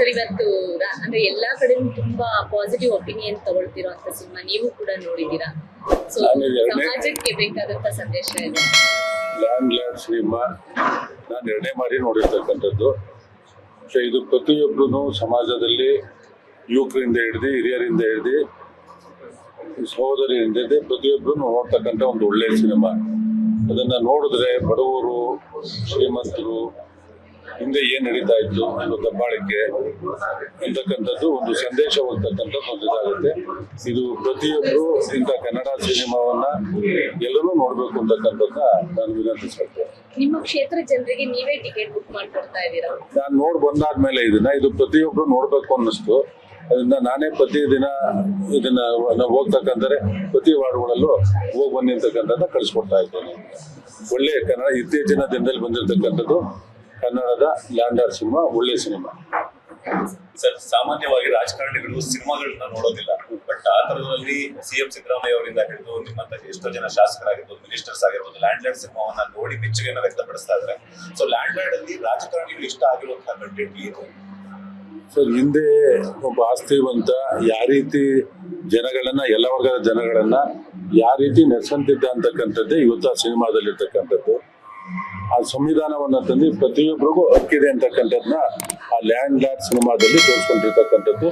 Sir ಇವತ್ತು ಅಂದ್ರೆ ಎಲ್ಲಾ ಕಡೆ ತುಂಬಾ ಪಾಸಿಟಿವ್ ಒಪಿನಿಯನ್ ತಗೊಳ್ತಿರೋ ಅಂತ ಸಿನಿಮಾ ನೀವು ಕೂಡ ನೋಡಿದೀರಾ. ಸೊ ಸಮಾಜಕ್ಕೆ ಬೇಕಾದಂತ ಸಂದೇಶ ಇದೆ. ಲ್ಯಾಂಡ್ ಸಿನಿಮಾ ನಾನು 2ನೇ ಬಾರಿ ನೋಡಿರ್ತಕ್ಕಂಥದ್ದು. ಸೊ ಇದು ಪ್ರತಿಯೊಬ್ಬರೂ ಸಮಾಜದಲ್ಲಿ ಯುವಕರಿಂದ ಹಿಡಿದು ಹಿರಿಯರಿಂದ ಹಿಡಿದು ಸಹೋದರಿಯಿಂದ ಹಿಡಿದು ಪ್ರತಿಯೊಬ್ಬರು ನೋಡ್ತಕ್ಕಂಥ ಒಂದು ಒಳ್ಳೆಯ ಸಿನಿಮಾ. ಅದನ್ನು ನೋಡಿದ್ರೆ ಬಡವರು ಶ್ರೀಮಂತರು ಹಿಂದೆ ಏನು ನಡೀತಾ ಇತ್ತು ಒಂದು ದಬ್ಬಾಳಿಕೆ ಅಂತಕ್ಕಂಥದ್ದು ಒಂದು ಸಂದೇಶ ಹೋಗ್ತಕ್ಕಂಥದ್ದು ಒಂದು ಇದಾಗುತ್ತೆ. ಇದು ಪ್ರತಿಯೊಬ್ಬರು ಇಂಥ ಕನ್ನಡ ಸಿನಿಮಾವನ್ನ ಎಲ್ಲರೂ ನೋಡ್ಬೇಕು ಅಂತಕ್ಕಂಥದ್ದನ್ನ ನಾನು ವಿನಂತಿಸ್ಕೊಳ್ತೇನೆ. ನಿಮ್ಮ ಕ್ಷೇತ್ರ ಜನರಿಗೆ ನೀವೇ ಟಿಕೆಟ್ ಬುಕ್ ಮಾಡ್ಕೊಡ್ತಾ ಇದ್ದೀರಾ? ನಾನು ನೋಡಿ ಬಂದಾದ್ಮೇಲೆ ಇದು ಪ್ರತಿಯೊಬ್ರು ನೋಡ್ಬೇಕು ಅನ್ನಿಸ್ತು. ಅದರಿಂದ ನಾನೇ ಪ್ರತಿದಿನ ಇದನ್ನ ನಾವು ಹೋಗ್ತಕ್ಕಂತಾರೆ ಪ್ರತಿ ವಾರ್ಡ್ಗಳಲ್ಲೂ ಹೋಗಿ ಬನ್ನಿ ಅಂತಕ್ಕಂಥದ್ದನ್ನ ಕಳಿಸ್ಕೊಡ್ತಾ ಇದ್ದೇನೆ. ಒಳ್ಳೆಯ ಕನ್ನಡ ಇತ್ತೀಚಿನ ದಿನದಲ್ಲಿ ಬಂದಿರತಕ್ಕಂಥದ್ದು ಕನ್ನಡದ ಲ್ಯಾಂಡ್ ಸಿನಿಮಾ ಒಳ್ಳೆಯ ಸಿನಿಮಾ. ಸರ್, ಸಾಮಾನ್ಯವಾಗಿ ರಾಜಕಾರಣಿಗಳು ಸಿನಿಮಾಗಳನ್ನ ನೋಡೋದಿಲ್ಲ, ಬಟ್ ಆ ತರದಲ್ಲಿ ಸಿಎಂ ಸಿದ್ದರಾಮಯ್ಯ ಅವರಿಂದ ಹಿಡಿದು ನಿಮ್ಮಂತ ಎಷ್ಟೋ ಜನ ಶಾಸಕರಾಗಿರ್ಬೋದು, ಮಿನಿಸ್ಟರ್ಸ್ ಆಗಿರ್ಬೋದು, ಲ್ಯಾಂಡ್ ಸಿನಿಮಾವನ್ನ ನೋಡಿ ಮೆಚ್ಚುಗೆಯನ್ನು ವ್ಯಕ್ತಪಡಿಸ್ತಾ ಇದ್ದಾರೆ. ಸೊ ಲ್ಯಾಂಡ್ ಅಲ್ಲಿ ರಾಜಕಾರಣಿಗಳು ಇಷ್ಟ ಆಗಿರುವಂತಹ ಕಂಟೆಂಟ್ ಏನು? ಸರ್, ಹಿಂದೆ ಒಬ್ಬ ಆಸ್ತಿವಂತ ಯಾವ ರೀತಿ ಜನಗಳನ್ನ ಎಲ್ಲ ವರ್ಗದ ಜನಗಳನ್ನ ಯಾವ ರೀತಿ ನೆಲೆಸಂತಿದ್ದ ಅಂತಕ್ಕಂಥದ್ದೇ ಇವತ್ತು ಆ ಸಿನಿಮಾದಲ್ಲಿರ್ತಕ್ಕಂಥದ್ದು. ಆ ಸಂವಿಧಾನವನ್ನ ತಂದು ಪ್ರತಿಯೊಬ್ಬರಿಗೂ ಹಕ್ಕಿದೆ ಅಂತಕ್ಕಂಥದ್ದನ್ನ ಆ ಲ್ಯಾಂಡ್ ಸಿನಿಮಾದಲ್ಲಿ ತೋರಿಸ್ಕೊಂಡಿರ್ತಕ್ಕಂಥದ್ದು.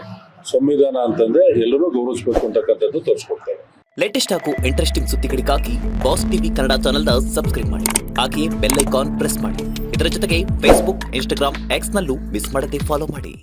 ಸಂವಿಧಾನ ಅಂತಂದ್ರೆ ಎಲ್ಲರೂ ಗೌರವಿಸಬೇಕು ಅಂತಕ್ಕಂಥದ್ದು ತೋರಿಸ್ಕೊಡ್ತಾರೆ. ಲೇಟೆಸ್ಟ್ ಹಾಗೂ ಇಂಟ್ರೆಸ್ಟಿಂಗ್ ಸುದ್ದಿಗಳಿಗಾಗಿ ಬಾಸ್ ಟಿವಿ ಕನ್ನಡ ಚಾನೆಲ್ನ ಸಬ್ಸ್ಕ್ರೈಬ್ ಮಾಡಿ. ಹಾಗೆಯೇ ಬೆಲ್ ಐಕಾನ್ ಪ್ರೆಸ್ ಮಾಡಿ. ಇದರ ಜೊತೆಗೆ ಫೇಸ್ಬುಕ್, ಇನ್ಸ್ಟಾಗ್ರಾಮ್, ಎಕ್ಸ್ ನಲ್ಲೂ ಮಿಸ್ ಮಾಡದೆ ಫಾಲೋ ಮಾಡಿ.